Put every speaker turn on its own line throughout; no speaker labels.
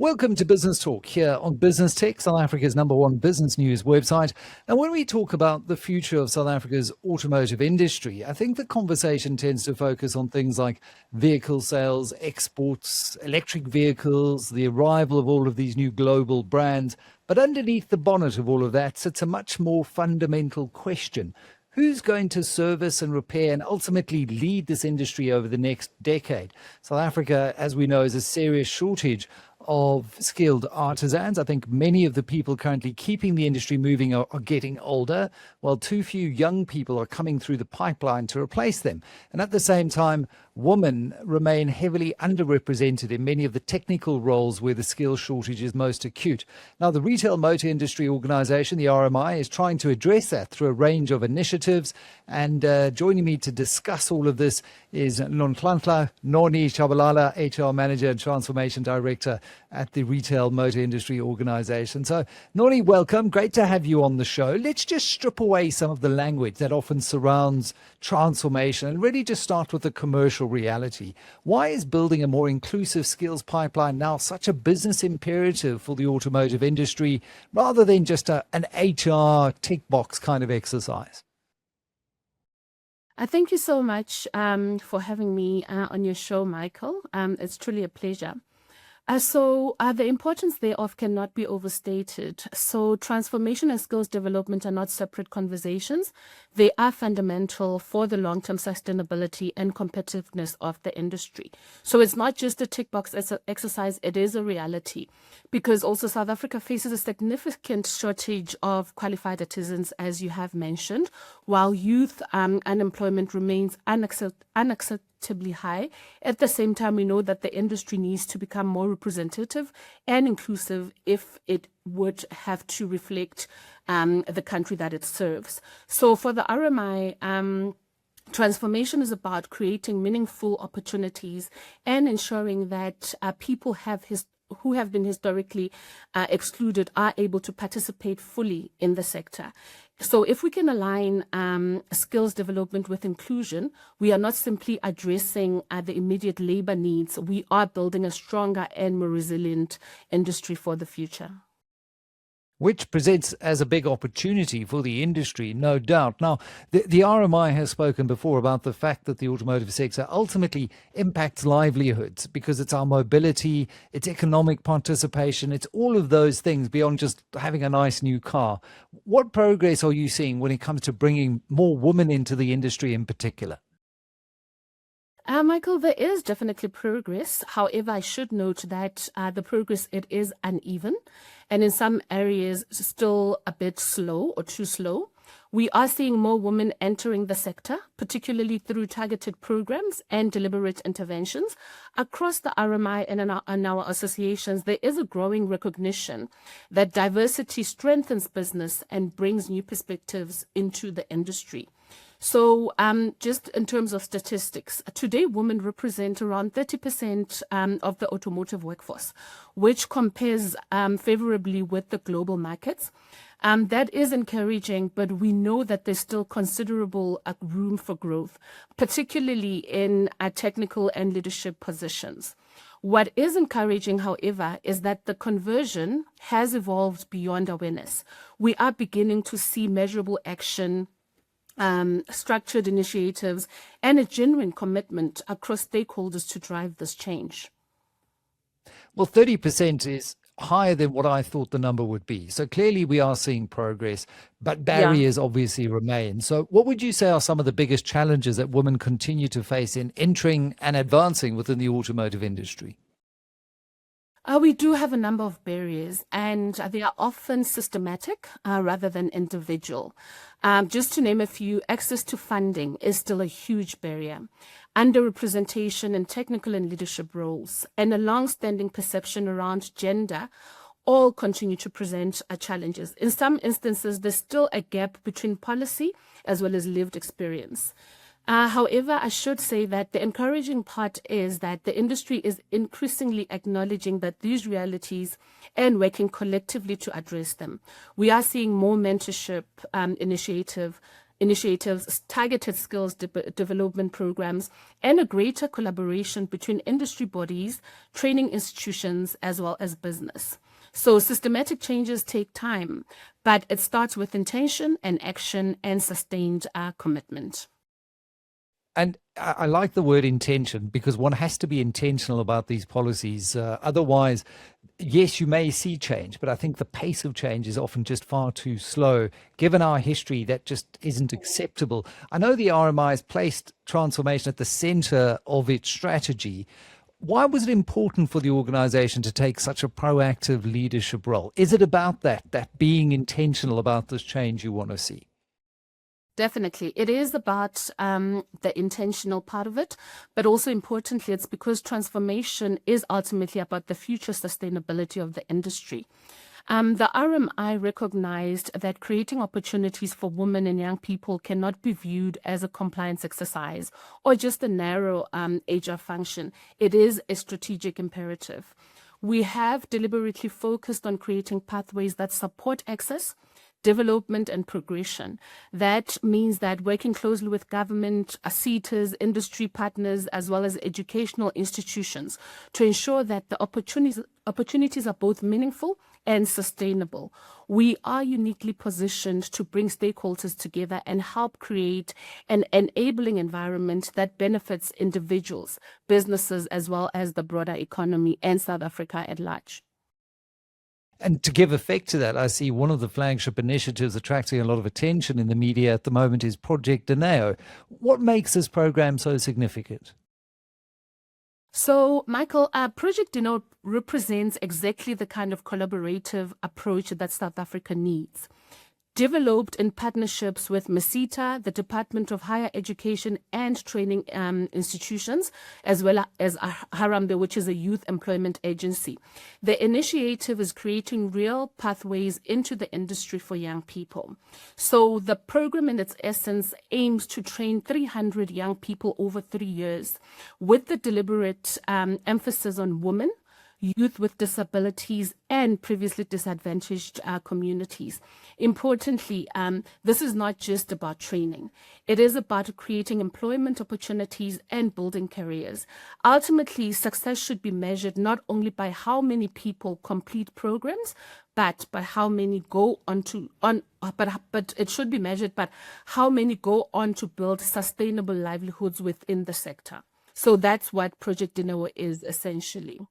Welcome to Business Talk here on Business Tech, South Africa's #1 business news website. And when we talk about the future of South Africa's automotive industry, I think the conversation tends to focus on things like vehicle sales, exports, electric vehicles, the arrival of all of these new global brands. But underneath the bonnet of all of that sits a much more fundamental question. Who's going to service and repair and ultimately lead this industry over the next decade? South Africa, as we know, is a serious shortage of skilled artisans. I think many of the people currently keeping the industry moving are getting older, while too few young people are coming through the pipeline to replace them. And at the same time, women remain heavily underrepresented in many of the technical roles where the skill shortage is most acute. Now, the Retail Motor Industry Organisation, the RMI, is trying to address that through a range of initiatives. And joining me to discuss all of this is Nonhlanhla Tshabalala, HR Manager and Transformation Director at the Retail Motor Industry Organisation. So, Noni, welcome. Great to have you on the show. Let's just strip away some of the language that often surrounds transformation and really just start with the commercial reality. Why is building a more inclusive skills pipeline now such a business imperative for the automotive industry rather than just an HR tick box kind of exercise?
Thank you so much for having me on your show, Michael. It's truly a pleasure. The importance thereof cannot be overstated. So transformation and skills development are not separate conversations. They are fundamental for the long-term sustainability and competitiveness of the industry. So it's not just a tick box exercise, it is a reality, because also South Africa faces a significant shortage of qualified artisans, as you have mentioned, while youth unemployment remains unacceptably high. At the same time, we know that the industry needs to become more representative and inclusive if it would have to reflect the country that it serves. So for the RMI, transformation is about creating meaningful opportunities and ensuring that people who have been historically excluded are able to participate fully in the sector. So if we can align skills development with inclusion, we are not simply addressing the immediate labor needs. We are building a stronger and more resilient industry for the future.
Which presents as a big opportunity for the industry, no doubt. Now, the RMI has spoken before about the fact that the automotive sector ultimately impacts livelihoods because it's our mobility, it's economic participation, it's all of those things beyond just having a nice new car. What progress are you seeing when it comes to bringing more women into the industry in particular?
Michael, there is definitely progress. However, I should note that the progress, it is uneven, and in some areas still a bit slow or too slow. We are seeing more women entering the sector, particularly through targeted programs and deliberate interventions. Across the RMI and in our associations, there is a growing recognition that diversity strengthens business and brings new perspectives into the industry. So just in terms of statistics, today women represent around 30% of the automotive workforce, which compares favorably with the global markets. That is encouraging, but we know that there's still considerable room for growth, particularly in technical and leadership positions. What is encouraging, however, is that the conversion has evolved beyond awareness. We are beginning to see measurable action, structured initiatives, and a genuine commitment across stakeholders to drive this change.
Well, 30% is higher than what I thought the number would be. So clearly we are seeing progress, but barriers obviously remain. So what would you say are some of the biggest challenges that women continue to face in entering and advancing within the automotive industry?
We do have a number of barriers, and they are often systematic rather than individual. Just to name a few, access to funding is still a huge barrier. Underrepresentation in technical and leadership roles, and a long-standing perception around gender all continue to present challenges. In some instances, there's still a gap between policy as well as lived experience. However, I should say that the encouraging part is that the industry is increasingly acknowledging that these realities and working collectively to address them. We are seeing more mentorship initiatives, targeted skills development programs, and a greater collaboration between industry bodies, training institutions, as well as business. So systematic changes take time, but it starts with intention and action and sustained commitment.
And I like the word intention, because one has to be intentional about these policies. Otherwise, yes, you may see change, but I think the pace of change is often just far too slow. Given our history, that just isn't acceptable. I know the RMI has placed transformation at the center of its strategy. Why was it important for the organization to take such a proactive leadership role? Is it about that being intentional about this change you want to see?
Definitely. It is about the intentional part of it, but also importantly, it's because transformation is ultimately about the future sustainability of the industry. The RMI recognized that creating opportunities for women and young people cannot be viewed as a compliance exercise or just a narrow HR function. It is a strategic imperative. We have deliberately focused on creating pathways that support access, development, and progression. That means that working closely with government, SETAs, industry partners, as well as educational institutions to ensure that the opportunities are both meaningful and sustainable. We are uniquely positioned to bring stakeholders together and help create an enabling environment that benefits individuals, businesses, as well as the broader economy and South Africa at large.
And to give effect to that, I see one of the flagship initiatives attracting a lot of attention in the media at the moment is Project Dineo. What makes this program so significant?
So, Michael, Project Dineo represents exactly the kind of collaborative approach that South Africa needs. Developed in partnerships with MESITA, the Department of Higher Education and Training institutions, as well as Harambe, which is a youth employment agency. The initiative is creating real pathways into the industry for young people. So the program in its essence aims to train 300 young people over 3 years with the deliberate emphasis on women, youth with disabilities, and previously disadvantaged communities. Importantly, this is not just about training. It is about creating employment opportunities and building careers. Ultimately, success should be measured not only by how many people complete programs, but by how many go but it should be measured by how many go on to build sustainable livelihoods within the sector. So that's what Project Dineo is essentially.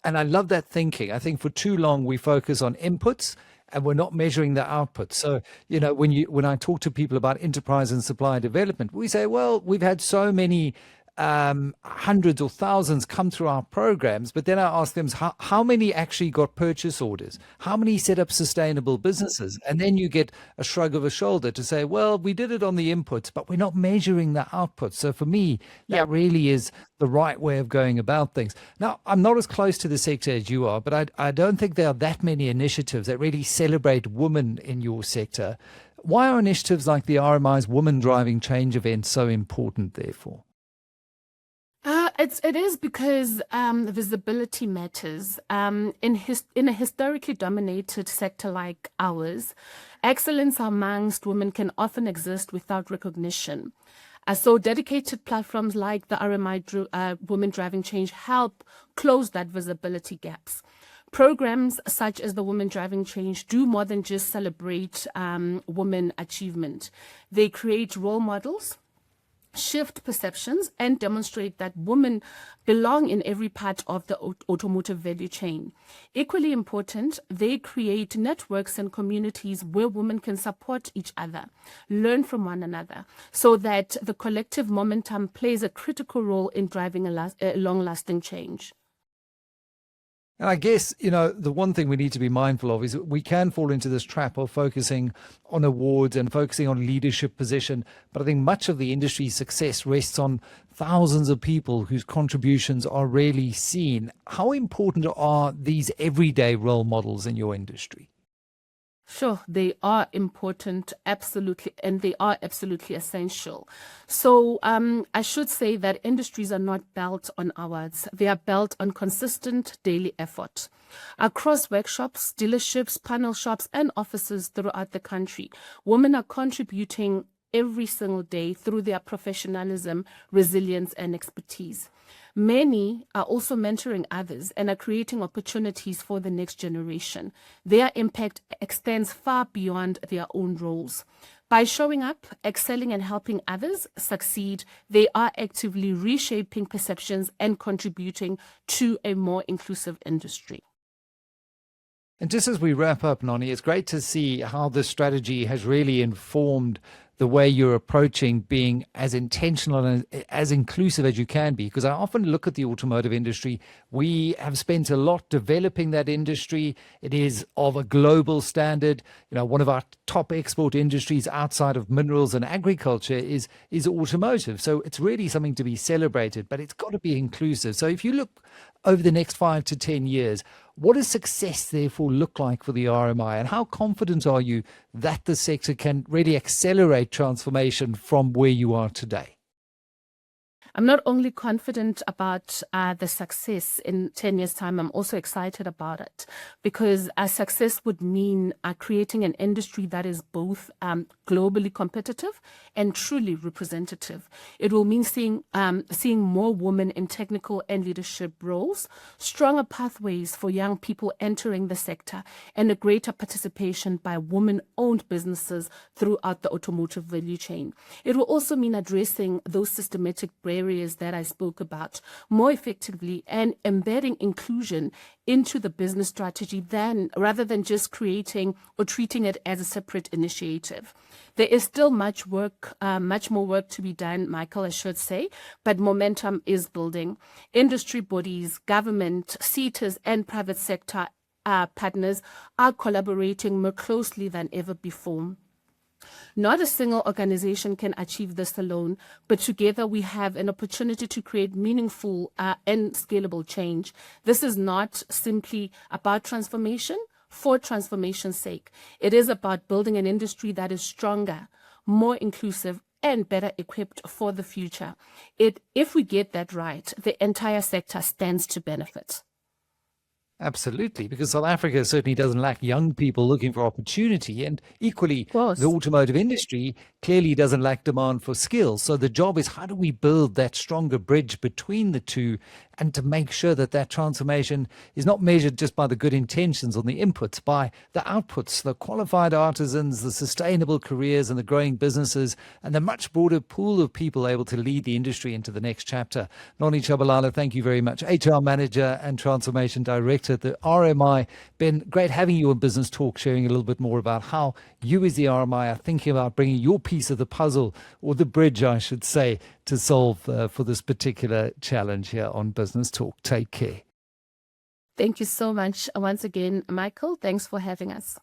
And I love that thinking. I think for too long we focus on inputs and we're not measuring the output. So, when I talk to people about enterprise and supply development, we say, well, we've had so many hundreds or thousands come through our programs, but then I ask them how many actually got purchase orders, how many set up sustainable businesses, and then you get a shrug of a shoulder to say, well, we did it on the inputs, but we're not measuring the output. So for me, that really is the right way of going about things. Now, I'm not as close to the sector as you are, but I don't think there are that many initiatives that really celebrate women in your sector. Why are initiatives like the RMI's Women Driving Change event so important, therefore?
It is because visibility matters. In a historically dominated sector like ours, excellence amongst women can often exist without recognition. So dedicated platforms like the RMI Women Driving Change help close that visibility gaps. Programs such as the Women Driving Change do more than just celebrate women achievement. They create role models, shift perceptions, and demonstrate that women belong in every part of the automotive value chain. Equally important, they create networks and communities where women can support each other, learn from one another, so that the collective momentum plays a critical role in driving a long-lasting change.
And I guess, the one thing we need to be mindful of is we can fall into this trap of focusing on awards and focusing on leadership position. But I think much of the industry's success rests on thousands of people whose contributions are rarely seen. How important are these everyday role models in your industry?
Sure, they are important, absolutely, and they are absolutely essential. So I should say that industries are not built on hours, they are built on consistent daily effort. Across workshops, dealerships, panel shops, and offices throughout the country, women are contributing every single day through their professionalism, resilience, and expertise. Many are also mentoring others and are creating opportunities for the next generation. Their impact extends far beyond their own roles. By showing up, excelling, and helping others succeed, they are actively reshaping perceptions and contributing to a more inclusive industry.
And just as we wrap up, Noni, it's great to see how this strategy has really informed the way you're approaching being as intentional and as inclusive as you can be. Because I often look at the automotive industry. We have spent a lot developing that industry. It is of a global standard. You know, one of our top export industries outside of minerals and agriculture is automotive. So it's really something to be celebrated, but it's got to be inclusive. So if you look over the next 5 to 10 years, what does success therefore look like for the RMI, and how confident are you that the sector can really accelerate transformation from where you are today?
I'm not only confident about the success in 10 years' time, I'm also excited about it, because success would mean creating an industry that is both globally competitive and truly representative. It will mean seeing more women in technical and leadership roles, stronger pathways for young people entering the sector, and a greater participation by women-owned businesses throughout the automotive value chain. It will also mean addressing those systematic barriers that I spoke about more effectively and embedding inclusion into the business strategy rather than just creating or treating it as a separate initiative. There is still much more work to be done, Michael, I should say, but momentum is building. Industry bodies, government, SETAs, and private sector partners are collaborating more closely than ever before. Not a single organization can achieve this alone, but together we have an opportunity to create meaningful and scalable change. This is not simply about transformation for transformation's sake. It is about building an industry that is stronger, more inclusive, and better equipped for the future. If we get that right, the entire sector stands to benefit.
Absolutely, because South Africa certainly doesn't lack young people looking for opportunity, and equally,
Of course.
the automotive industry clearly doesn't lack demand for skills. So the job is, how do we build that stronger bridge between the two, and to make sure that that transformation is not measured just by the good intentions on the inputs, by the outputs, the qualified artisans, the sustainable careers and the growing businesses, and the much broader pool of people able to lead the industry into the next chapter. Nonhlanhla Tshabalala, thank you very much. HR Manager and Transformation Director at the RMI. Ben, great having you on Business Talk, sharing a little bit more about how you as the RMI are thinking about bringing your piece of the puzzle, or the bridge, I should say, to solve for this particular challenge here on Business Talk. Take care.
Thank you so much once again, Michael. Thanks for having us.